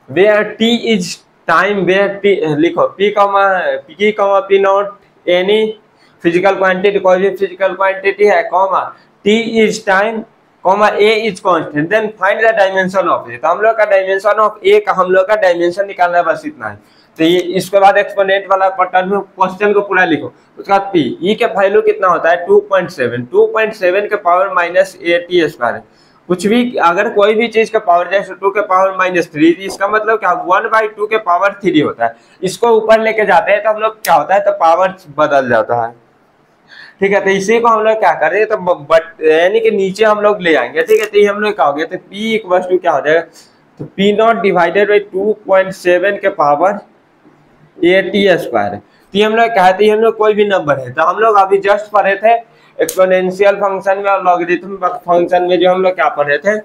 where T is time, where t लिखो p comma p not any physical quantity, कोई भी फिजिकल क्वांटिटी है, comma t is time, comma a is constant, then find the dimension of a. तो हम लोग का dimension of ए का हम लोग का डायमेंशन निकालना है, बस इतना है। तो ये इसके बाद एक्सपोनेंट वाला पैटर्न में क्वेश्चन को पूरा लिखो। उसके बाद पी ई के वैल्यू कितना होता है 2.7 के पावर माइनस 80 स्क्वायर। कुछ भी अगर कोई भी चीज का पावर जैसे 2 के पावर माइनस 3, इसका मतलब क्या 1/2 के पावर 3 होता है। इसको ऊपर लेके जाते हैं तो हम लोग क्या होता है, तो पावर बदल जाता है, ठीक है। तो इसी को हम लोग क्या कर रहे हैं, तो बट यानी कि नीचे हम लोग ले आएंगे, ठीक है। तो ये हम लोग क्या हो गया, तो पी इक्वल टू क्या हो जाएगा, तो पी नॉट डिवाइडेड बाई 2.7 के पावर 80 स्क्वायर। तो हम लोग कहते हैं हम लोग कोई भी नंबर है, तो हम लोग अभी जस्ट पढ़े थे एक्सपोनेंशियल फंक्शन में और लॉगरिथम फंक्शन में जो हम लोग क्या पढ़े थे,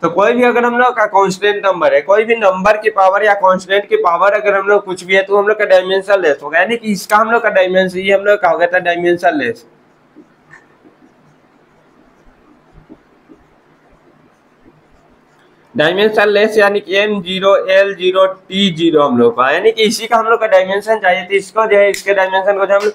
तो कोई भी अगर हम लोग का कांस्टेंट नंबर है, कोई भी नंबर की पावर या कांस्टेंट की पावर अगर हम लोग कुछ भी है, तो हम लोग का डायमेंशन लेस होगा, यानी कि इसका हम लोग का डायमेंशन ये हम लोग क्या हो गया था, डायमेंशन लेस। डायमेंशन लेस यानी कि M0 L0 T0 हम लोग का, यानी कि इसी का हम लोग का डायमेंशन चाहिए, तो इसको जो है इसके डायमेंशन को जो हम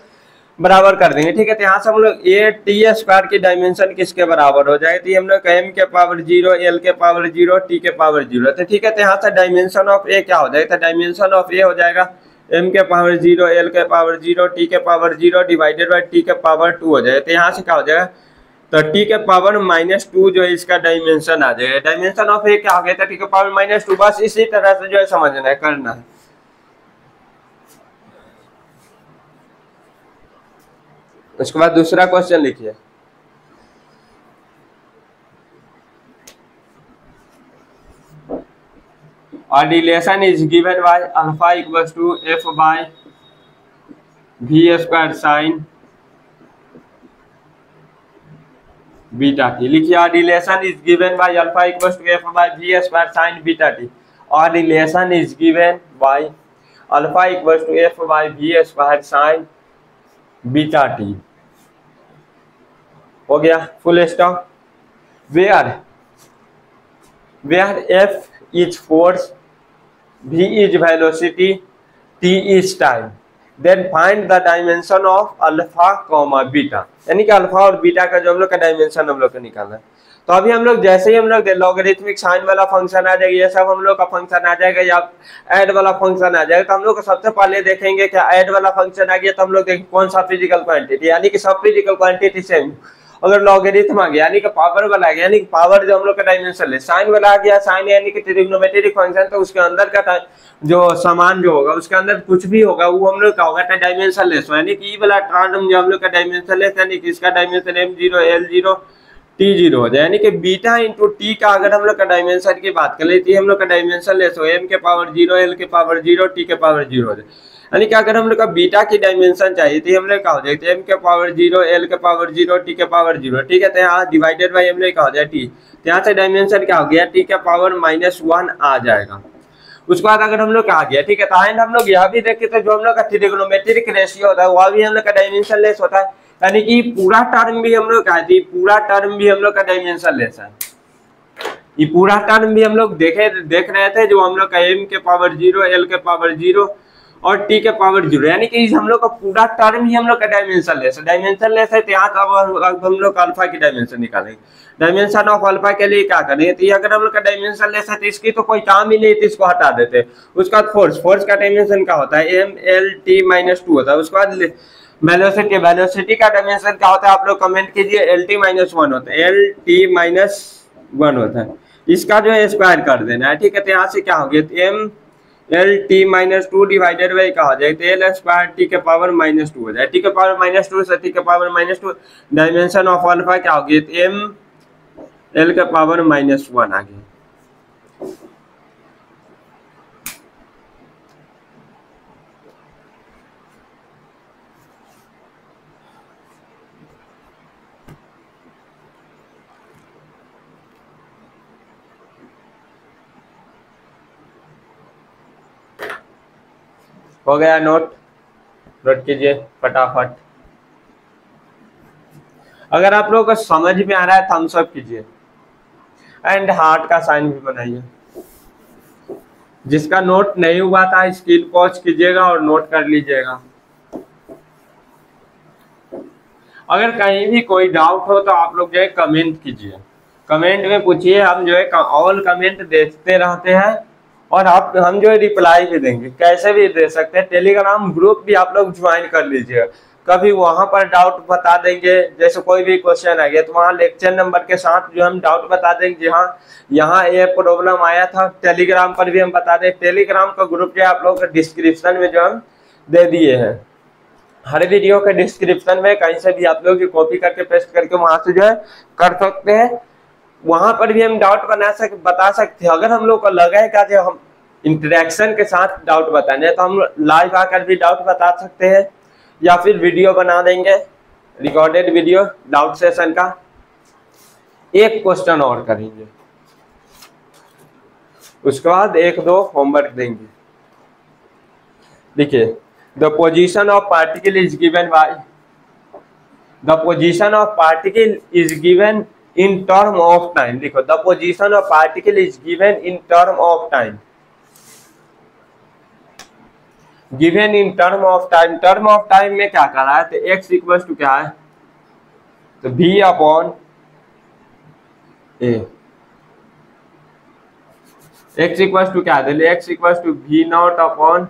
बराबर कर देंगे, ठीक है। तो यहाँ से हम लोग ए टी स्क्वायर की डायमेंशन किसके बराबर हो जाएगी, तो हम लोग m के पावर 0 L के पावर 0 T के पावर 0, तो ठीक है। तो यहाँ से डायमेंशन ऑफ ए क्या हो जाएगा, तो डायमेंशन ऑफ ए हो जाएगा m के पावर 0 L के पावर 0 T के पावर 0 डिवाइडेड बाई T के पावर 2 हो जाएगा। तो यहाँ से क्या हो जाएगा, तो T के पावर -2 जो है इसका डायमेंशन आ जाएगा। डायमेंशन ऑफ ए क्या हो गया था, T के पावर -2, बस इसी तरह से जो है समझना है, करना है। उसके बाद दूसरा क्वेश्चन लिखिए, और relation is given by alpha equals to f by v square sine beta t. लिखिए, और relation is given by alpha equals to f by v square sine beta t, और relation is given by alpha equals to f by v square sine beta t. हो गया full stop. Where f is force, v is velocity, t is time, then find the dimension of alpha comma beta, यानी कि alpha और beta का जो हम लोग का डायमेंशन हम लोग को निकालना है। तो अभी हम लोग जैसे ही हम लोग लॉगरिथमिक साइन वाला फंक्शन आ जाएगा, ये सब हम लोग का फंक्शन आ जाएगा, या ऐड वाला फंक्शन आ जाएगा, तो हम लोग को सबसे पहले देखेंगे क्या ऐड वाला फंक्शन आ गया, तो हम लोग देखेंगे कौन सा फिजिकल क्वांटिटी, यानी कि सब फिजिकल क्वांटिटी सेम। अगर लॉगरिथम आ गया यानी कि पावर वाला आ गया, यानी कि पावर जो हम लोग का डायमेंशन है, साइन वाला आ गया, साइन यानी कि ट्रिग्नोमेट्रिक फंक्शन, तो उसके अंदर का जो सामान जो होगा उसके अंदर कुछ भी होगा वो हम लोग का होगा डायमेंशन लेस, यानी कि ई वाला टर्म जो हम लोग का डायमेंशन लेस, यानी कि इसका डायमेंशन M0 L0 T0 हो जाए, यानी कि बीटा इंटू टी का अगर हम लोग का डायमेंशन की बात कर लेते हैं, हम लोग का डायमेंशन लेस हो m के पावर 0 L के पावर 0 T के पावर 0 हो जाए, यानी कि अगर हम लोग का बीटा की डायमेंशन चाहिए तो हम लोग क्या हो जाए, m के पावर 0 L के पावर 0 T के पावर 0, ठीक है। तो यहाँ डिवाइडेड बाई हम लोग क्या हो जाए t, तो यहाँ से डायमेंशन क्या हो गया, t के पावर -1 आ जाएगा। उसके बाद अगर हम लोग क्या आ गया, ठीक है, तो हम लोग यह भी देखे तो जो हम लोग का ट्रिग्नोमेट्रिक रेशियो होता है वह भी हम लोग का डायमेंशन लेस होता है, यानी कि पूरा टर्म भी हम लोग पूरा टर्म भी हम लोग का डायमेंशन लेस है। ये पूरा टर्म भी हम लोग देख रहे थे, जो हम लोग का m के पावर 0 L के पावर 0 और टी के पावर 0, यानी कि हम लोग का पूरा टर्म ही हम लोग का डायमेंशन लेस है। तो यहाँ अब हम लोग अल्फा की डायमेंशन निकालेंगे। डायमेंशन ऑफ अल्फा के लिए क्या करेंगे, तो ये अगर हम लोग का डायमेंशन लेस है तो इसकी तो कोई काम ही नहीं, तो इसको हटा देते हैं। उसके बाद फोर्स का डायमेंशन क्या होता है, MLT-2 होता है। उसके बाद वेलोसिटी का डायमेंशन क्या होता है, आप लोग कमेंट कीजिए, LT-1 होता है, LT-1 होता है। इसका जो है स्क्वायर कर देना है, ठीक है। तो यहाँ से क्या हो गया, MLT-2 डिवाइडेड बाई क्या हो जाएगा, एल स्क्वायर टी के पावर -2 हो जाए। टी के पावर -2 से टी के पावर -2, डायमेंशन ऑफ अल्फा क्या हो गया, ML के पावर -1 आ गया। हो गया, नोट कीजिए फटाफट। अगर आप लोगों को समझ में आ रहा है थम्स अप कीजिए, एंड हार्ट का साइन भी बनाइए। जिसका नोट नहीं हुआ था स्क्रीन पॉज कीजिएगा और नोट कर लीजिएगा। अगर कहीं भी कोई डाउट हो तो आप लोग जो है कमेंट कीजिए, कमेंट में पूछिए। हम जो है ऑल कमेंट देखते रहते हैं और हम जो है रिप्लाई भी देंगे, कैसे भी दे सकते हैं। टेलीग्राम ग्रुप भी आप लोग ज्वाइन कर लीजिए, कभी वहां पर डाउट बता देंगे। जैसे कोई भी क्वेश्चन आ गया तो वहाँ लेक्चर नंबर के साथ जो हम डाउट बता देंगे, हाँ यहाँ ये प्रॉब्लम आया था, टेलीग्राम पर भी हम बता दें। टेलीग्राम का ग्रुप जो है आप लोग का डिस्क्रिप्शन में जो हम दे दिए हैं, हर वीडियो के डिस्क्रिप्शन में कहीं से भी आप लोग कॉपी करके पेस्ट करके वहां से जो है कर सकते हैं। वहां पर भी हम डाउट बता सकते हैं। अगर हम लोग को लगेगा जो हम इंटरेक्शन के साथ डाउट बताने तो हम लाइव आकर भी डाउट बता सकते हैं, या फिर वीडियो बना देंगे, रिकॉर्डेड वीडियो डाउट सेशन का। एक क्वेश्चन और करेंगे, उसके बाद 1-2 होमवर्क देंगे। देखिए, the position of particle is given bye, the position of particle is given in term of time। देखो, the position of particle is given in term of time, given in term of time। term of time में क्या कर रहा है, तो x equal to क्या है, तो v upon a। x equal to क्या दे, x इक्वल टू v0 अपॉन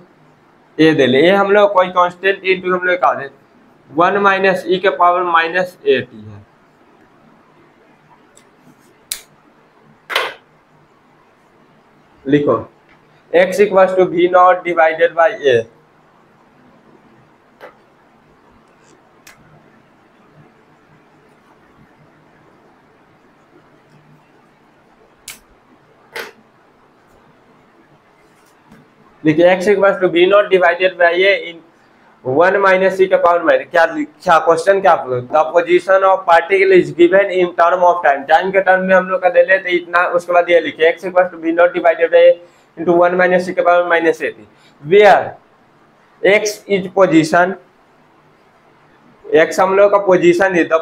a दे ले। ये हम लोग कोई कांस्टेंट इनटू हम लोग क्या दे 1 माइनस e के पावर -8 है। लिखो, x equal to v0 divided by a। देखिए, x equal to v0 divided by a in 1 minus e के पावर माइनस क्या क्वेश्चन क्या, the position of particle is given in term of time. Time के term में हम लोग का दे लेते इतना, उसके बाद ये लिखे x equal to v0 divided by into 1 minus e के power -8, where x is position, x हम लोग का पोजीशन है। The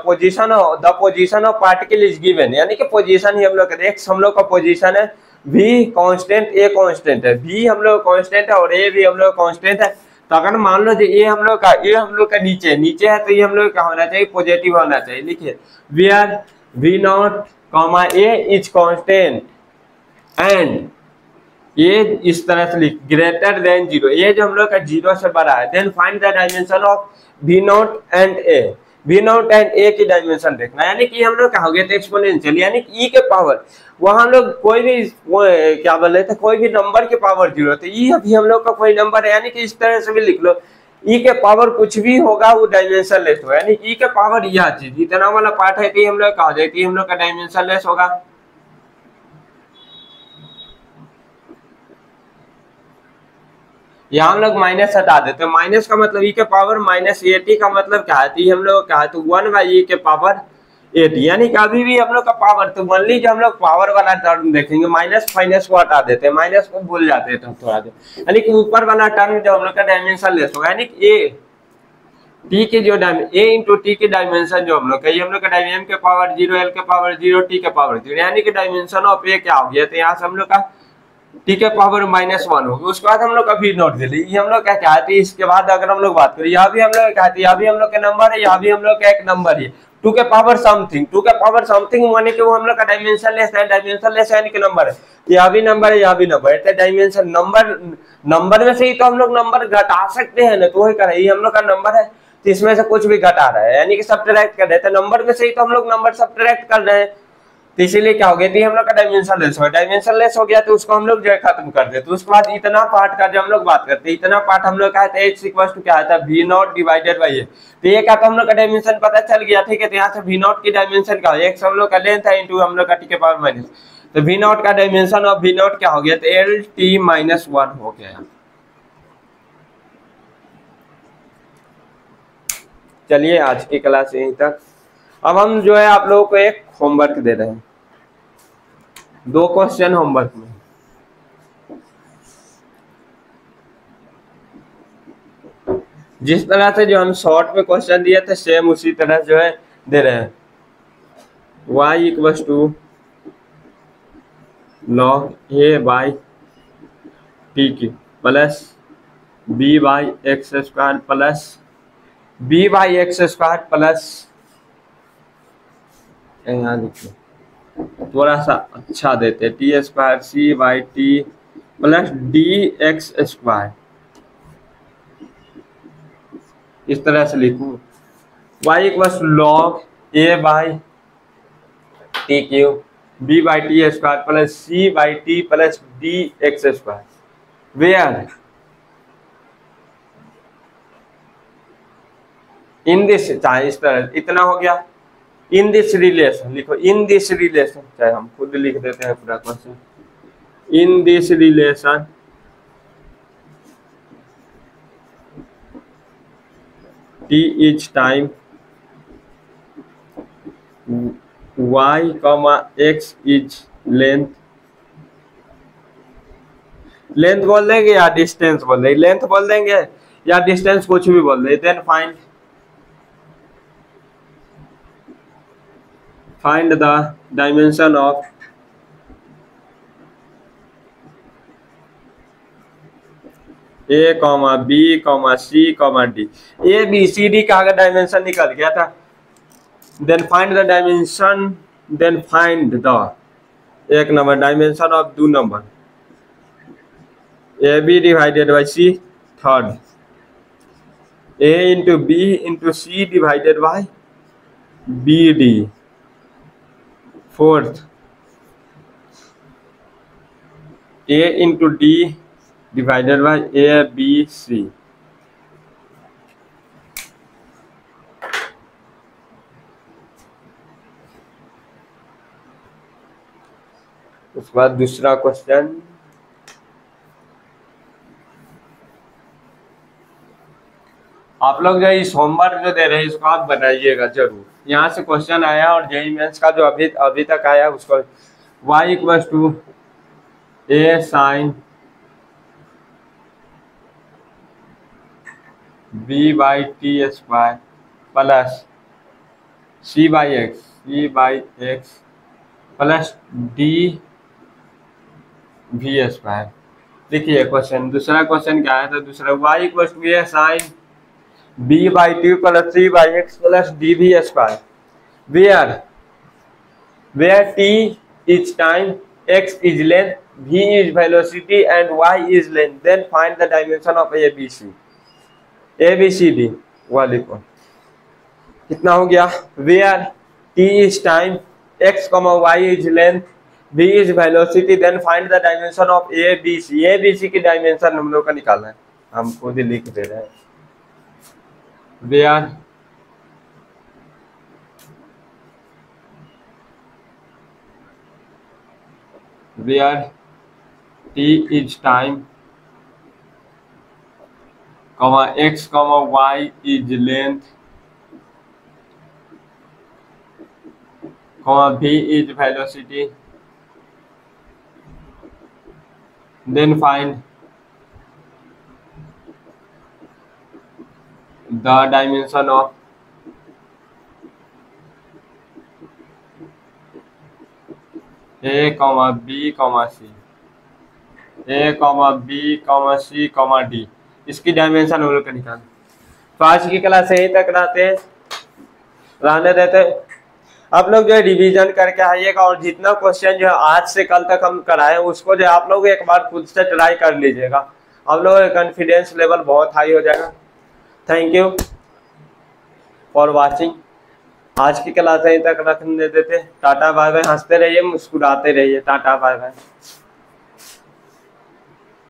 position of particle is given, यानी कि पोजीशन ही हम लोग का, x हम लोग का पोजीशन है, v कांस्टेंट, a कांस्टेंट है, v हम लोग कांस्टेंट है और a भी हम लोग कांस्टेंट है। तो अगर मान लो ये हम लोग का नीचे है, तो ये हम लोग का होना चाहिए पॉजिटिव होना चाहिए। लिखिए, where v0, a is constant and ये इस तरह से लिख ग्रेटर देन 0, ये जो हम लोग का 0 से बड़ा है। Then find the dimension of v0 and a। v0 and a की डायमेंशन देखना, यानी कि हम लोग क्या हो गया था एक्सपोनेंशियल, यानी कि e के पावर, वहां हम लोग कोई भी क्या बोल रहे थे, कोई भी नंबर के पावर 0, तो e अभी हम लोग का कोई नंबर है, यानी कि इस तरह से भी लिख लो, e के पावर कुछ भी होगा वो डायमेंशन लेस होगा, यानी e के पावर यह चीज इतना वाला पार्ट है तो हम लोग कहा जाती है हम लोग का डायमेंशन लेस होगा। यहाँ हम लोग माइनस हटा देते हैं, माइनस का मतलब e के पावर -80 का मतलब क्या है, तो हम लोग क्या है, तो 1 बाई e के पावर 80, यानी कि अभी भी हम लोग का पावर, तो मान लीजिए हम लोग पावर वाला टर्म देखेंगे, माइनस को हटा देते हैं, माइनस को भूल जाते हैं थोड़ा देर, यानी कि ऊपर वाला टर्म जो हम लोग का डायमेंशन लेस होगा, यानी कि a t की जो a इंटू टी की डायमेंशन जो हम लोग का, ये हम लोग का m के पावर 0, l के पावर 0, t के पावर 0, यानी कि डायमेंशन ऑफ a क्या हो गया, तो यहाँ से हम लोग का टी के पावर -1 होगी। उसके बाद हम लोग का वी नॉट दे ली, ये हम लोग क्या कहते हैं। इसके बाद अगर हम लोग बात करें, यहाँ भी हम लोग कहते हैं, यहाँ भी हम लोग का नंबर है, यहाँ भी हम लोग का एक नंबर है। टू के पावर समथिंग, टू के पावर समथिंग माने कि वो हम लोग का डायमेंशन लेस है, डायमेंशन लेस यानी कि नंबर है। यहाँ भी नंबर है, यहाँ भी नंबर है, डायमेंशन नंबर, नंबर में से ही तो हम लोग नंबर घटा सकते हैं ना, तो वही करें, ये हम लोग का नंबर है तो इसमें से कुछ भी घटा रहा है, यानी कि सब्ट्रैक्ट कर रहे हैं, तो नंबर में से ही तो हम लोग नंबर सब्ट्रैक्ट कर रहे हैं। तो इसीलिए क्या हो गया थी, हम लोग का डायमेंशन लेस हो, डायमेंशन लेस हो गया तो उसको हम लोग जो है खत्म कर देते। तो उसके बाद इतना पार्ट का जब हम लोग बात करते हैं, इतना पार्ट हम लोग कहते हैं एक्स इक्वल टू क्या आता है, वी नॉट डिवाइडेड बाई ए। तो ये क्या, तो हम लोग का डायमेंशन पता चल गया, ठीक है। तो यहाँ से वी नॉट की डायमेंशन क्या है, एक्स हम लोग का लेंथ है इंटू हम लोग का टी के पावर माइनस, तो वी नॉट का डायमेंशन ऑफ वी नॉट क्या हो गया, तो एल टी माइनस 1 हो गया। चलिए आज की क्लास यहीं तक। अब हम जो है आप लोगों को एक होमवर्क दे रहे हैं, 2 क्वेश्चन होमवर्क में। जिस तरह से जो हम शॉर्ट में क्वेश्चन दिए थे सेम उसी तरह जो है दे रहे हैं। y equal to log a by t की plus b by x square plus b by x square plus, यहाँ देखिए थोड़ा सा अच्छा देते हैं, t square c by T plus d x square, इस तरह से लिखूँ। y equal log a by t cube b by T square plus C by T plus d x square, where in this, चाहे इस तरह इतना हो गया, इन दिस रिलेशन लिखो, इन दिस रिलेशन, चाहे हम खुद लिख देते हैं पूरा question, in this relation T is time y comma x is length, length बोल देंगे या डिस्टेंस बोल देंगे, लेंथ बोल देंगे या डिस्टेंस, कुछ भी बोल देंगे। Then find the dimension of a comma B comma C comma d, a B c d का अगर डायमेंशन निकल गया था, then find the dimension, then find the एक number dimension of 2 number, a b divided by c third, a into B into c divided by b d fourth, a into d divided by a B c. उसके बाद दूसरा question, आप लोग जो इस homework जो दे रहे हैं इसको आप बनाइएगा जरूर। यहाँ से क्वेश्चन आया और जेईई मेंस का जो अभी तक आया उसको, y equal to A sine B by T square plus C by X plus D V square. देखिए क्वेश्चन, दूसरा क्वेश्चन क्या है, तो दूसरा y equal to A sine B by T plus C by X plus D V square, where T is time, X is length, v is velocity and y is length, then find the dimension of ABCD वाले को। कितना हो गया, where t is time, x, y is length, v is velocity, then find the dimension of ABC। ABC की dimension हम लोग का निकालना है, हम खुद ही लिख दे रहे हैं। Where t is time, x, y is length, v is velocity, then find the dimension of A, B, C। A comma B comma C comma D, इसकी डायमेंशन हम लोग का निकाल। तो आज की क्लास यहीं तक रहने देते। आप लोग जो है रिवीजन करके आइएगा, और जितना क्वेश्चन जो है आज से कल तक हम कराए उसको जो आप लोग एक बार खुद से ट्राई कर लीजिएगा, आप लोगों का कॉन्फिडेंस लेवल बहुत हाई हो जाएगा। Thank you for watching. आज की क्लास यहीं तक रखने देते। Tata bye bye. हंसते रहिए, मुस्कुराते रहिए। Tata bye bye.